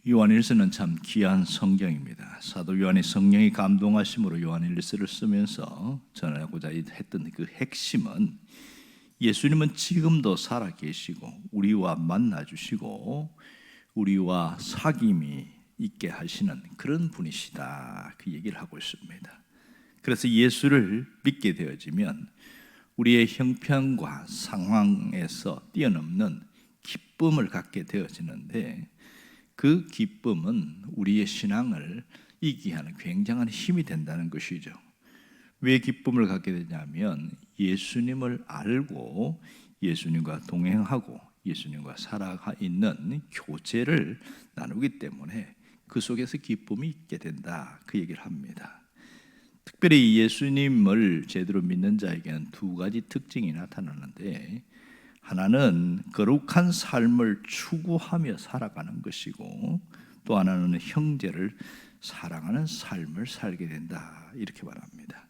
요한일서는 참 귀한 성경입니다. 사도 요한이 성령이 감동하심으로 요한일서를 쓰면서 전하고자 했던 그 핵심은 예수님은 지금도 살아 계시고 우리와 만나 주시고 우리와 사귐이 있게 하시는 그런 분이시다, 그 얘기를 하고 있습니다. 그래서 예수를 믿게 되어지면 우리의 형편과 상황에서 뛰어넘는 기쁨을 갖게 되어지는데, 그 기쁨은 우리의 신앙을 이기게 하는 굉장한 힘이 된다는 것이죠. 왜 기쁨을 갖게 되냐면 예수님을 알고 예수님과 동행하고 예수님과 살아가 있는 교제를 나누기 때문에 그 속에서 기쁨이 있게 된다, 그 얘기를 합니다. 특별히 예수님을 제대로 믿는 자에게는 두 가지 특징이 나타나는데, 하나는 거룩한 삶을 추구하며 살아가는 것이고, 또 하나는 형제를 사랑하는 삶을 살게 된다, 이렇게 말합니다.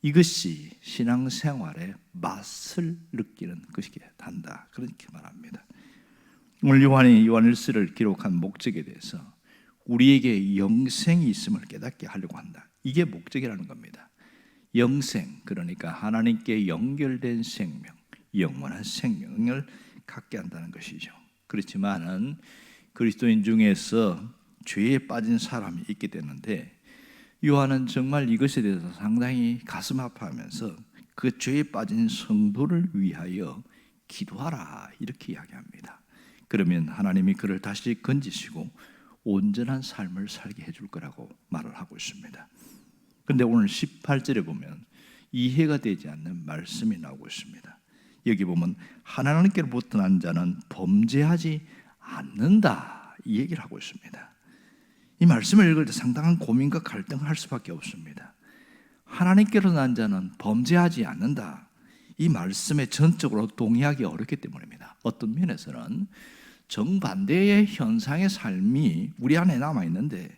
이것이 신앙생활의 맛을 느끼는 것이 된다, 그렇게 말합니다. 오늘 요한이 요한일서를 기록한 목적에 대해서 우리에게 영생이 있음을 깨닫게 하려고 한다, 이게 목적이라는 겁니다. 영생, 그러니까 하나님께 연결된 생명, 영원한 생명을 갖게 한다는 것이죠. 그렇지만은 그리스도인 중에서 죄에 빠진 사람이 있게 되는데, 요한은 정말 이것에 대해서 상당히 가슴 아파하면서 그 죄에 빠진 성도를 위하여 기도하라, 이렇게 이야기합니다. 그러면 하나님이 그를 다시 건지시고 온전한 삶을 살게 해줄 거라고 말을 하고 있습니다. 그런데 오늘 18절에 보면 이해가 되지 않는 말씀이 나오고 있습니다. 여기 보면 하나님께로부터 난 자는 범죄하지 않는다, 이 얘기를 하고 있습니다. 이 말씀을 읽을 때 상당한 고민과 갈등을 할 수밖에 없습니다. 하나님께로 난 자는 범죄하지 않는다, 이 말씀에 전적으로 동의하기 어렵기 때문입니다. 어떤 면에서는 정반대의 현상의 삶이 우리 안에 남아있는데,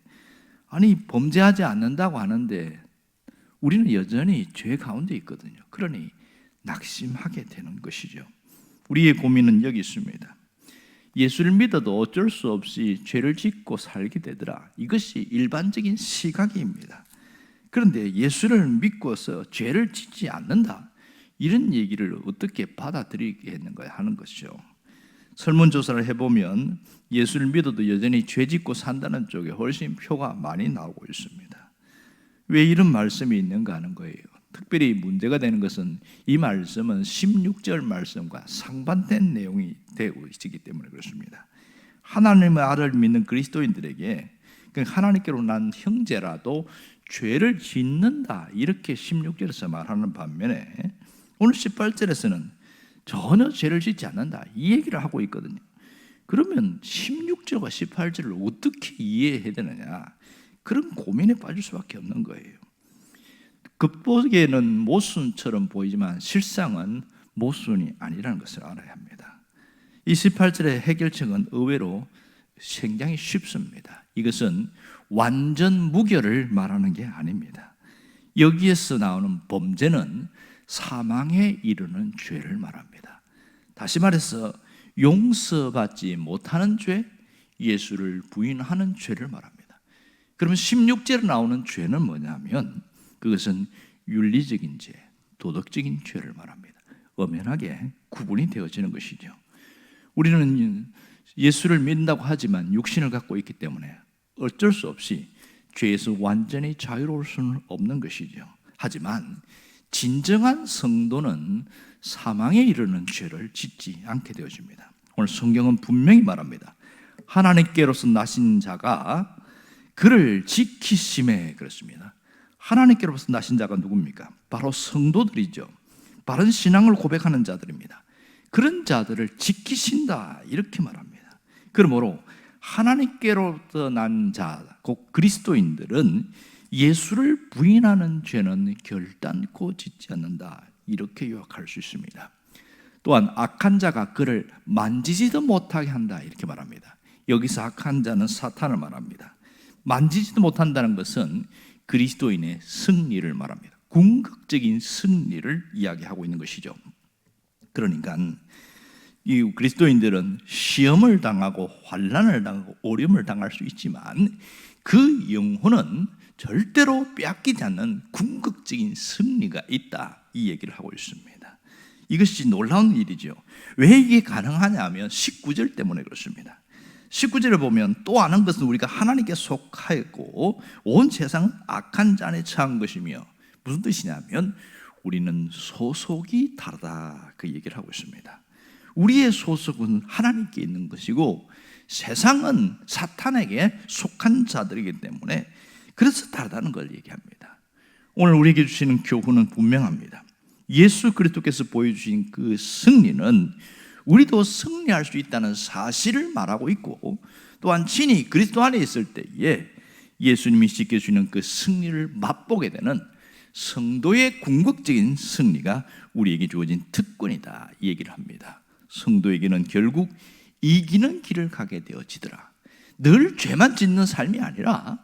아니 범죄하지 않는다고 하는데 우리는 여전히 죄 가운데 있거든요. 그러니 낙심하게 되는 것이죠. 우리의 고민은 여기 있습니다. 예수를 믿어도 어쩔 수 없이 죄를 짓고 살게 되더라, 이것이 일반적인 시각입니다. 그런데 예수를 믿고서 죄를 짓지 않는다, 이런 얘기를 어떻게 받아들이겠는가 하는 것이죠. 설문조사를 해보면 예수를 믿어도 여전히 죄 짓고 산다는 쪽에 훨씬 표가 많이 나오고 있습니다. 왜 이런 말씀이 있는가 하는 거예요. 특별히 문제가 되는 것은 이 말씀은 16절 말씀과 상반된 내용이 되고 있기 때문에 그렇습니다. 하나님의 아들을 믿는 그리스도인들에게 하나님께로 난 형제라도 죄를 짓는다, 이렇게 16절에서 말하는 반면에 오늘 18절에서는 전혀 죄를 짓지 않는다, 이 얘기를 하고 있거든요. 그러면 16절과 18절을 어떻게 이해해야 되느냐, 그런 고민에 빠질 수밖에 없는 거예요. 겉보기에는 모순처럼 보이지만 실상은 모순이 아니라는 것을 알아야 합니다. 이 18절의 해결책은 의외로 굉장히 쉽습니다. 이것은 완전 무결을 말하는 게 아닙니다. 여기에서 나오는 범죄는 사망에 이르는 죄를 말합니다. 다시 말해서 용서받지 못하는 죄, 예수를 부인하는 죄를 말합니다. 그러면 16절에 나오는 죄는 뭐냐면 그것은 윤리적인 죄, 도덕적인 죄를 말합니다. 엄연하게 구분이 되어지는 것이죠. 우리는 예수를 믿는다고 하지만 육신을 갖고 있기 때문에 어쩔 수 없이 죄에서 완전히 자유로울 수는 없는 것이죠. 하지만 진정한 성도는 사망에 이르는 죄를 짓지 않게 되어집니다. 오늘 성경은 분명히 말합니다. 하나님께로서 나신 자가 그를 지키심에, 그렇습니다. 하나님께로부터 나신 자가 누굽니까? 바로 성도들이죠. 바른 신앙을 고백하는 자들입니다. 그런 자들을 지키신다, 이렇게 말합니다. 그러므로 하나님께로부터 난 자, 곧 그리스도인들은 예수를 부인하는 죄는 결단코 짓지 않는다, 이렇게 요약할 수 있습니다. 또한 악한 자가 그를 만지지도 못하게 한다, 이렇게 말합니다. 여기서 악한 자는 사탄을 말합니다. 만지지도 못한다는 것은 그리스도인의 승리를 말합니다. 궁극적인 승리를 이야기하고 있는 것이죠. 그러니까 이 그리스도인들은 시험을 당하고 환난을 당하고 어려움을 당할 수 있지만 그 영혼은 절대로 빼앗기지 않는 궁극적인 승리가 있다, 이 얘기를 하고 있습니다. 이것이 놀라운 일이죠. 왜 이게 가능하냐 하면 19절 때문에 그렇습니다. 19절을 보면 또 아는 것은 우리가 하나님께 속하였고 온 세상은 악한 잔에 처한 것이며, 무슨 뜻이냐면 우리는 소속이 다르다, 그 얘기를 하고 있습니다. 우리의 소속은 하나님께 있는 것이고 세상은 사탄에게 속한 자들이기 때문에 그래서 다르다는 걸 얘기합니다. 오늘 우리에게 주시는 교훈은 분명합니다. 예수 그리스도께서 보여주신 그 승리는 우리도 승리할 수 있다는 사실을 말하고 있고, 또한 친히 그리스도 안에 있을 때에 예수님이 지켜주시는 그 승리를 맛보게 되는 성도의 궁극적인 승리가 우리에게 주어진 특권이다, 이 얘기를 합니다. 성도에게는 결국 이기는 길을 가게 되어지더라. 늘 죄만 짓는 삶이 아니라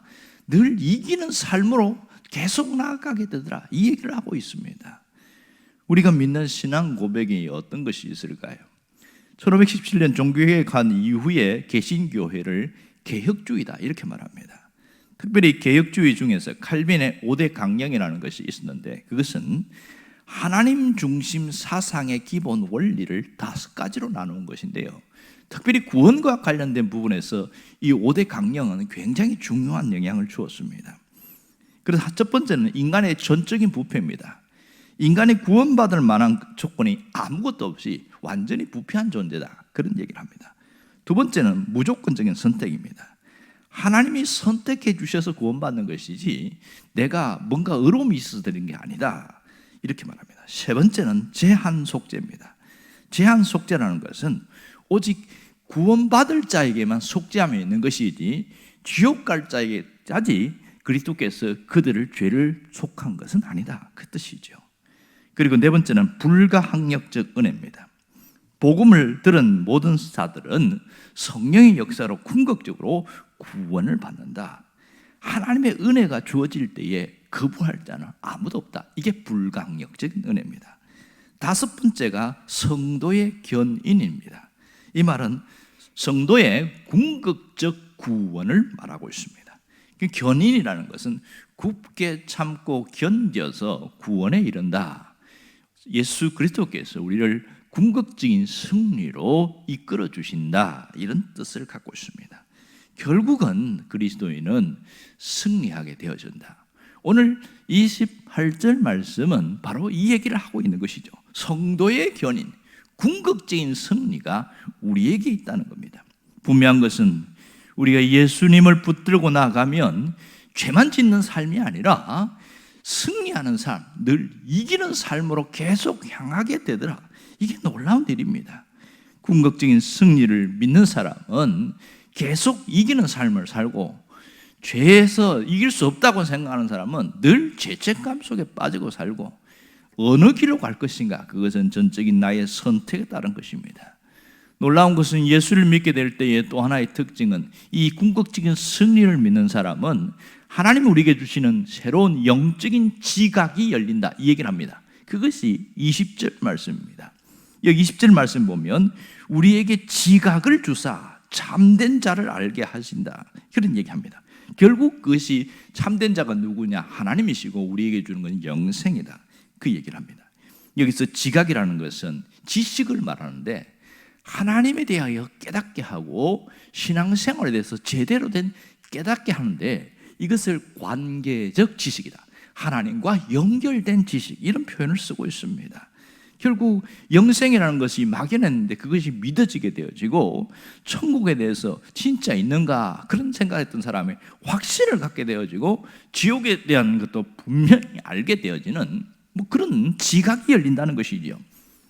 늘 이기는 삶으로 계속 나아가게 되더라, 이 얘기를 하고 있습니다. 우리가 믿는 신앙 고백이 어떤 것이 있을까요? 1517년 종교개혁한 이후에 개신교회를 개혁주의다, 이렇게 말합니다. 특별히 개혁주의 중에서 칼빈의 5대 강령이라는 것이 있었는데, 그것은 하나님 중심 사상의 기본 원리를 5가지로 나누는 것인데요, 특별히 구원과 관련된 부분에서 이 5대 강령은 굉장히 중요한 영향을 주었습니다. 그래서 첫 번째는 인간의 전적인 부패입니다. 인간이 구원받을 만한 조건이 아무것도 없이 완전히 부패한 존재다, 그런 얘기를 합니다. 두 번째는 무조건적인 선택입니다. 하나님이 선택해 주셔서 구원받는 것이지 내가 뭔가 의로움이 있어서 되는 게 아니다, 이렇게 말합니다. 세 번째는 제한 속죄입니다. 제한 속죄라는 것은 오직 구원받을 자에게만 속죄함이 있는 것이지 지옥 갈 자에게까지 그리스도께서 그들을 죄를 속한 것은 아니다, 그 뜻이죠. 그리고 네 번째는 불가항력적 은혜입니다. 복음을 들은 모든 자들은 성령의 역사로 궁극적으로 구원을 받는다. 하나님의 은혜가 주어질 때에 거부할 자는 아무도 없다. 이게 불가항력적인 은혜입니다. 다섯 번째가 성도의 견인입니다. 이 말은 성도의 궁극적 구원을 말하고 있습니다. 견인이라는 것은 굳게 참고 견뎌서 구원에 이른다. 예수 그리스도께서 우리를 궁극적인 승리로 이끌어 주신다, 이런 뜻을 갖고 있습니다. 결국은 그리스도인은 승리하게 되어진다. 오늘 28절 말씀은 바로 이 얘기를 하고 있는 것이죠. 성도의 견인, 궁극적인 승리가 우리에게 있다는 겁니다. 분명한 것은 우리가 예수님을 붙들고 나가면 죄만 짓는 삶이 아니라 승리하는 삶, 늘 이기는 삶으로 계속 향하게 되더라. 이게 놀라운 일입니다. 궁극적인 승리를 믿는 사람은 계속 이기는 삶을 살고, 죄에서 이길 수 없다고 생각하는 사람은 늘 죄책감 속에 빠지고 살고, 어느 길로 갈 것인가, 그것은 전적인 나의 선택에 따른 것입니다. 놀라운 것은 예수를 믿게 될 때의 또 하나의 특징은, 이 궁극적인 승리를 믿는 사람은 하나님이 우리에게 주시는 새로운 영적인 지각이 열린다, 이 얘기를 합니다. 그것이 20절 말씀입니다. 여기 20절 말씀 보면 우리에게 지각을 주사 참된 자를 알게 하신다, 그런 얘기합니다. 결국 그것이 참된 자가 누구냐, 하나님이시고 우리에게 주는 건 영생이다, 그 얘기를 합니다. 여기서 지각이라는 것은 지식을 말하는데, 하나님에 대하여 깨닫게 하고 신앙생활에 대해서 제대로 된 깨닫게 하는데, 이것을 관계적 지식이다, 하나님과 연결된 지식, 이런 표현을 쓰고 있습니다. 결국 영생이라는 것이 막연했는데 그것이 믿어지게 되어지고, 천국에 대해서 진짜 있는가 그런 생각했던 사람이 확신을 갖게 되어지고, 지옥에 대한 것도 분명히 알게 되어지는 그런 지각이 열린다는 것이지요.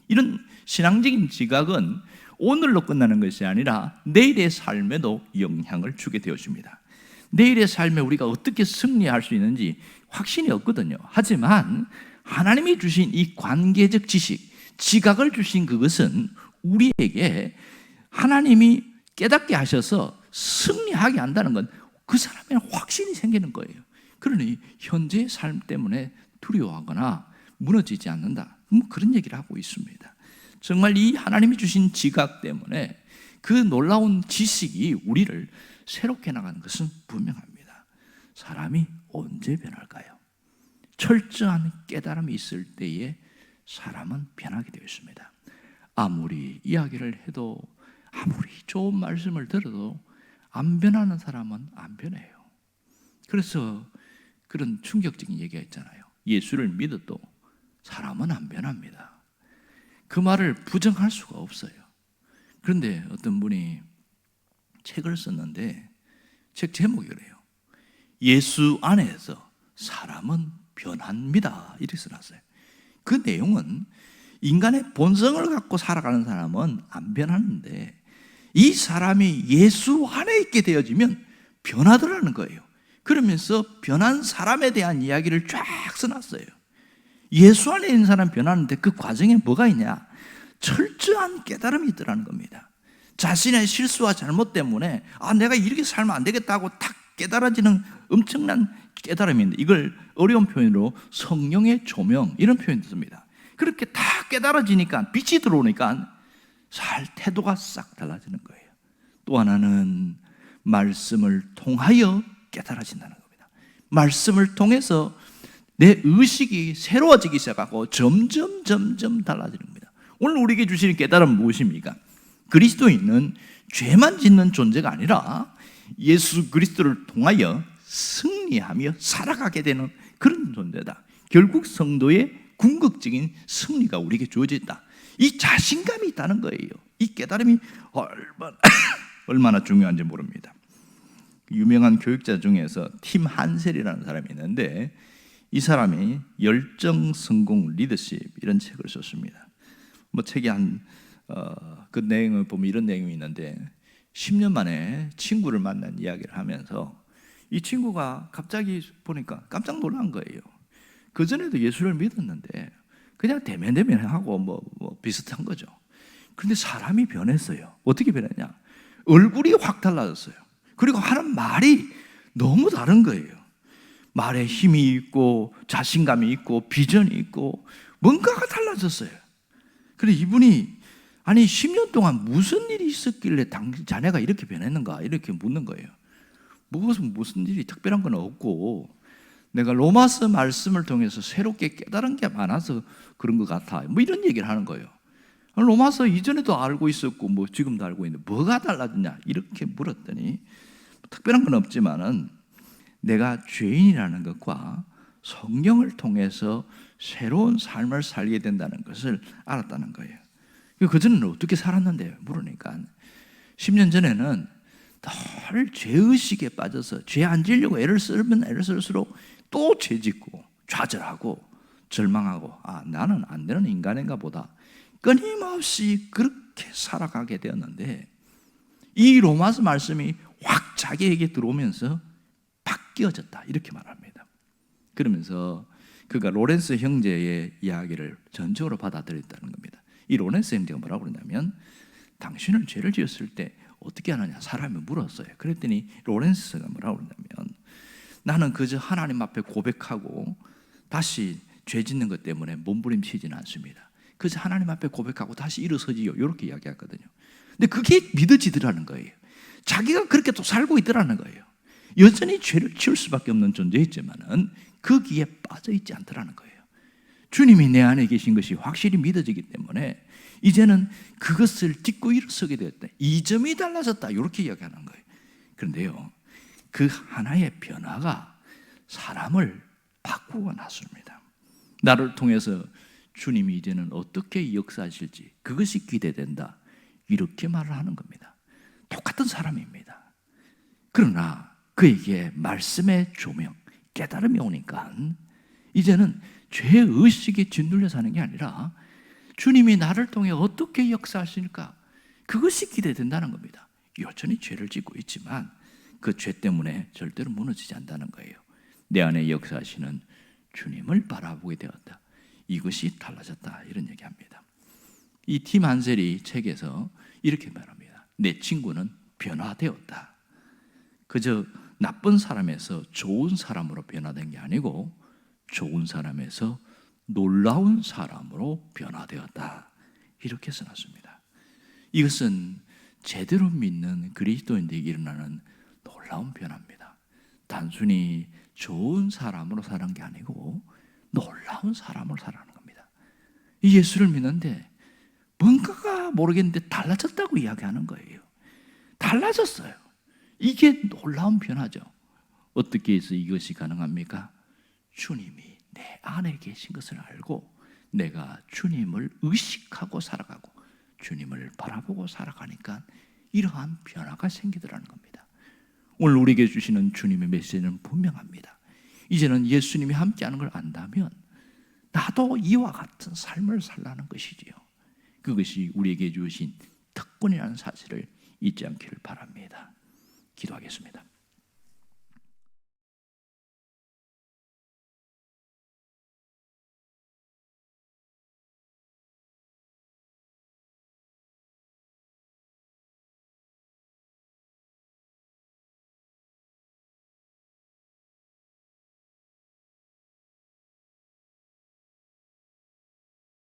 이런 신앙적인 지각은 오늘로 끝나는 것이 아니라 내일의 삶에도 영향을 주게 되어집니다. 내일의 삶에 우리가 어떻게 승리할 수 있는지 확신이 없거든요. 하지만 하나님이 주신 이 관계적 지식, 지각을 주신 그것은 우리에게 하나님이 깨닫게 하셔서 승리하게 한다는 건 그 사람의 확신이 생기는 거예요. 그러니 현재의 삶 때문에 두려워하거나 무너지지 않는다, 그런 얘기를 하고 있습니다. 정말 이 하나님이 주신 지각 때문에 그 놀라운 지식이 우리를 새롭게 나가는 것은 분명합니다. 사람이 언제 변할까요? 철저한 깨달음이 있을 때에 사람은 변하게 되어 있습니다. 아무리 이야기를 해도, 아무리 좋은 말씀을 들어도 안 변하는 사람은 안 변해요. 그래서 그런 충격적인 얘기가 있잖아요. 예수를 믿어도 사람은 안 변합니다. 그 말을 부정할 수가 없어요. 그런데 어떤 분이 책을 썼는데 책 제목이 그래요. 예수 안에서 사람은 변합니다. 이렇게 써놨어요. 그 내용은 인간의 본성을 갖고 살아가는 사람은 안 변하는데 이 사람이 예수 안에 있게 되어지면 변하더라는 거예요. 그러면서 변한 사람에 대한 이야기를 쫙 써놨어요. 예수 안에 있는 사람 변하는데 그 과정에 뭐가 있냐? 철저한 깨달음이 있더라는 겁니다. 자신의 실수와 잘못 때문에 내가 이렇게 살면 안 되겠다고 탁 깨달아지는 엄청난 깨달음인데, 이걸 어려운 표현으로 성령의 조명, 이런 표현도 씁니다. 그렇게 다 깨달아지니까, 빛이 들어오니까 살 태도가 싹 달라지는 거예요. 또 하나는 말씀을 통하여 깨달아진다는 겁니다. 말씀을 통해서 내 의식이 새로워지기 시작하고 점점 달라지는 겁니다. 오늘 우리에게 주시는 깨달음은 무엇입니까? 그리스도인은 죄만 짓는 존재가 아니라 예수 그리스도를 통하여 승리하며 살아가게 되는 그런 존재다. 결국 성도의 궁극적인 승리가 우리에게 주어져 있다. 이 자신감이 있다는 거예요. 이 깨달음이 얼마나 중요한지 모릅니다. 유명한 교육자 중에서 팀 한셀이라는 사람이 있는데, 이 사람이 열정 성공 리더십 이런 책을 썼습니다. 책이 그 내용을 보면 이런 내용이 있는데, 10년 만에 친구를 만난 이야기를 하면서 이 친구가 갑자기 보니까 깜짝 놀란 거예요. 그전에도 예수를 믿었는데 그냥 대면대면하고 뭐 비슷한 거죠. 그런데 사람이 변했어요. 어떻게 변했냐? 얼굴이 확 달라졌어요. 그리고 하는 말이 너무 다른 거예요. 말에 힘이 있고 자신감이 있고 비전이 있고 뭔가가 달라졌어요. 그래서 이분이 10년 동안 무슨 일이 있었길래 자네가 이렇게 변했는가 이렇게 묻는 거예요. 무슨 일이 특별한 건 없고 내가 로마서 말씀을 통해서 새롭게 깨달은 게 많아서 그런 것 같아, 이런 얘기를 하는 거예요. 로마서 이전에도 알고 있었고 지금도 알고 있는데 뭐가 달라졌냐 이렇게 물었더니, 특별한 건 없지만은 내가 죄인이라는 것과 성령을 통해서 새로운 삶을 살게 된다는 것을 알았다는 거예요. 그전에는 어떻게 살았는데 물으니까 10년 전에는 늘 죄의식에 빠져서 죄 안 지려고 애를 쓰면 애를 쓸수록 또 죄 짓고 좌절하고 절망하고 나는 안 되는 인간인가 보다 끊임없이 그렇게 살아가게 되었는데, 이 로마서 말씀이 확 자기에게 들어오면서 바뀌어졌다 이렇게 말합니다. 그러면서 그가 로렌스 형제의 이야기를 전적으로 받아들였다는 겁니다. 이 로렌스 형제가 뭐라고 그러냐면, 당신은 죄를 지었을 때 어떻게 하느냐 사람이 물었어요. 그랬더니 로렌스가 뭐라고 그러냐면, 나는 그저 하나님 앞에 고백하고 다시 죄 짓는 것 때문에 몸부림치지는 않습니다. 그저 하나님 앞에 고백하고 다시 일어서지요, 이렇게 이야기했거든요. 근데 그게 믿어지더라는 거예요. 자기가 그렇게 또 살고 있더라는 거예요. 여전히 죄를 지을 수밖에 없는 존재였지만은 거기에 빠져 있지 않더라는 거예요. 주님이 내 안에 계신 것이 확실히 믿어지기 때문에 이제는 그것을 딛고 일어서게 되었다. 이 점이 달라졌다, 이렇게 이야기하는 거예요. 그런데요, 그 하나의 변화가 사람을 바꾸고 났습니다. 나를 통해서 주님이 이제는 어떻게 역사하실지 그것이 기대된다, 이렇게 말을 하는 겁니다. 똑같은 사람입니다. 그러나 그에게 말씀의 조명, 깨달음이 오니까 이제는 죄의식에 짓눌려 사는 게 아니라 주님이 나를 통해 어떻게 역사하실까, 그것이 기대된다는 겁니다. 여전히 죄를 짓고 있지만 그 죄 때문에 절대로 무너지지 않는다는 거예요. 내 안에 역사하시는 주님을 바라보게 되었다, 이것이 달라졌다, 이런 얘기합니다. 이 팀 한셀이 책에서 이렇게 말합니다. 내 친구는 변화되었다. 그저 나쁜 사람에서 좋은 사람으로 변화된 게 아니고 좋은 사람에서 놀라운 사람으로 변화되었다, 이렇게 써놨습니다. 이것은 제대로 믿는 그리스도인들에게 일어나는 놀라운 변화입니다. 단순히 좋은 사람으로 사는 게 아니고 놀라운 사람으로 살아가는 겁니다. 이 예수를 믿는데 뭔가가 모르겠는데 달라졌다고 이야기하는 거예요. 달라졌어요. 이게 놀라운 변화죠. 어떻게 해서 이것이 가능합니까? 주님이 내 안에 계신 것을 알고 내가 주님을 의식하고 살아가고 주님을 바라보고 살아가니까 이러한 변화가 생기더라는 겁니다. 오늘 우리에게 주시는 주님의 메시지는 분명합니다. 이제는 예수님이 함께하는 걸 안다면 나도 이와 같은 삶을 살라는 것이지요. 그것이 우리에게 주신 특권이라는 사실을 잊지 않기를 바랍니다. 기도하겠습니다.